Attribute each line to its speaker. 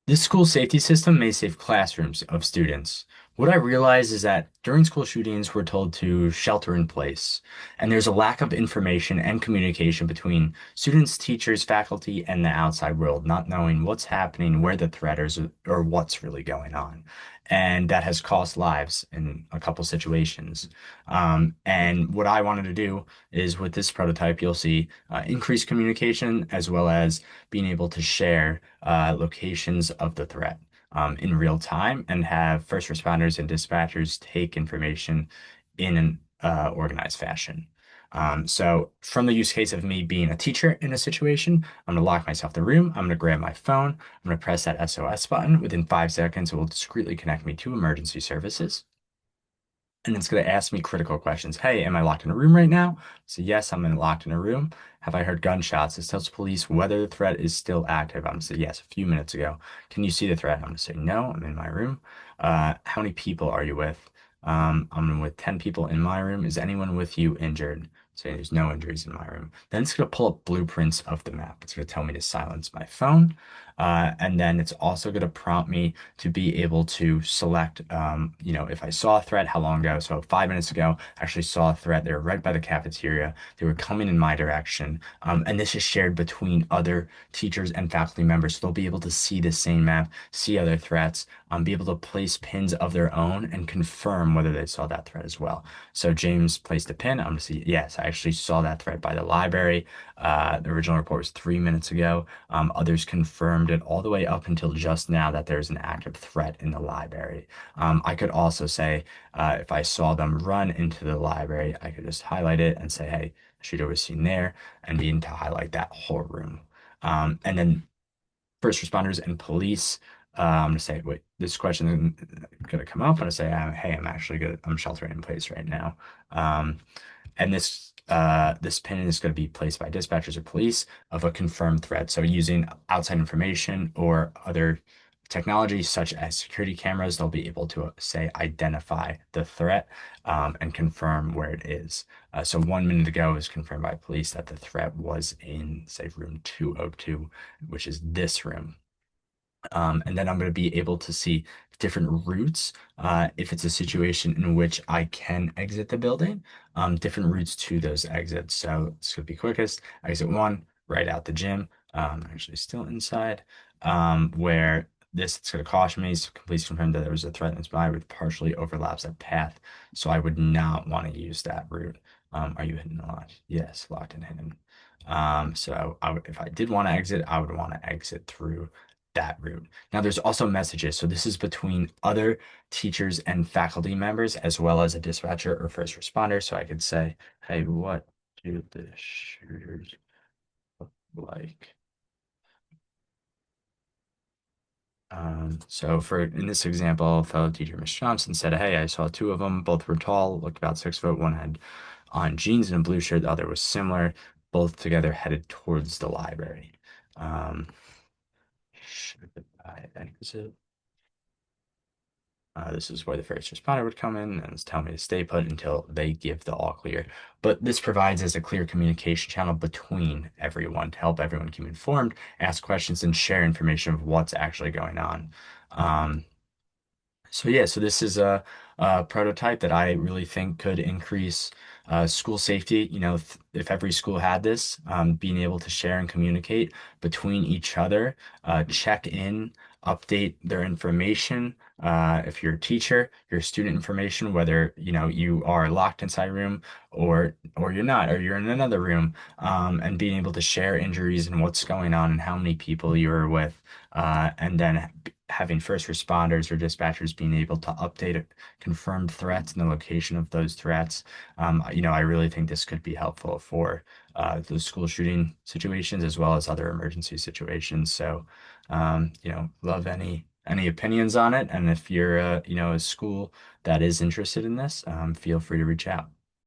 Speaker 1: This school safety system may save classrooms of students. What I realize is that during school shootings, we're told to shelter in place, and there's a lack of information and communication between students, teachers, faculty, and the outside world, not knowing what's happening, where the threat is, or what's really going on. And that has cost lives in a couple situations. And what I wanted to do is with this prototype, you'll see increased communication as well as being able to share locations of the threat in real time and have first responders and dispatchers take information in an organized fashion. So, from the use case of me being a teacher in a situation, I'm going to lock myself in the room. I'm going to grab my phone. I'm going to press that SOS button. Within 5 seconds, it will discreetly connect me to emergency services. And it's going to ask me critical questions. Hey, am I locked in a room right now? So yes, locked in a room. Have I heard gunshots? This tells police whether the threat is still active. I'm going to say yes, a few minutes ago. Can you see the threat? I'm going to say no, I'm in my room. How many people are you with? I'm with 10 people in my room. Is anyone with you injured? Say there's no injuries in my room. Then it's going to pull up blueprints of the map. It's going to tell me to silence my phone. And then it's also going to prompt me to be able to select, if I saw a threat, how long ago. So 5 minutes ago, I actually saw a threat. They were right by the cafeteria. They were coming in my direction. And this is shared between other teachers and faculty members. So they'll be able to see the same map, see other threats, be able to place pins of their own and confirm whether they saw that threat as well. So James placed a pin. I'm going to see, yes, I actually saw that threat by the library. The original report was 3 minutes ago. Others confirmed it all the way up until just now that there's an active threat in the library. I could also say, if I saw them run into the library, I could just highlight it and say, hey, shooter was seen there, and begin to highlight that whole room. And then first responders and police. I'm gonna say, wait, this question is gonna come up. I'm gonna say, hey, I'm actually good. I'm sheltering in place right now. And this pin is going to be placed by dispatchers or police of a confirmed threat. So using outside information or other technology such as security cameras, they'll be able to say identify the threat and confirm where it is. So 1 minute ago, it was confirmed by police that the threat was in, say, room 202, which is this room. And then I'm going to be able to see different routes if it's a situation in which I can exit the building, different routes to those exits. So this could be quickest. Exit one, right out the gym. Actually still inside, where this it's going to caution me. So police confirmed that there was a threat nearby which partially overlaps that path. So I would not want to use that route. Are you hidden or locked? Yes, locked and hidden. So if I did want to exit, I would want to exit through that route. Now, there's also messages. So this is between other teachers and faculty members, as well as a dispatcher or first responder. So I could say, hey, what do the shooters look like? So for in this example, fellow teacher Miss Johnson said, hey, I saw two of them. Both were tall, looked about 6 foot. One had on jeans and a blue shirt. The other was similar. Both together headed towards the library. Um, should I exit? This is where the first responder would come in and tell me to stay put until they give the all clear. But this provides as a clear communication channel between everyone to help everyone keep informed, ask questions, and share information of what's actually going on. Um, so yeah, so this is a prototype that I really think could increase school safety. If every school had this, being able to share and communicate between each other, check in, update their information. If you're a teacher, your student information, whether you are locked inside a room or you're not, or you're in another room, and being able to share injuries and what's going on and how many people you're with, and then having first responders or dispatchers being able to update confirmed threats and the location of those threats. I really think this could be helpful for those school shooting situations as well as other emergency situations. So, love any opinions on it. And if you're, a school that is interested in this, feel free to reach out.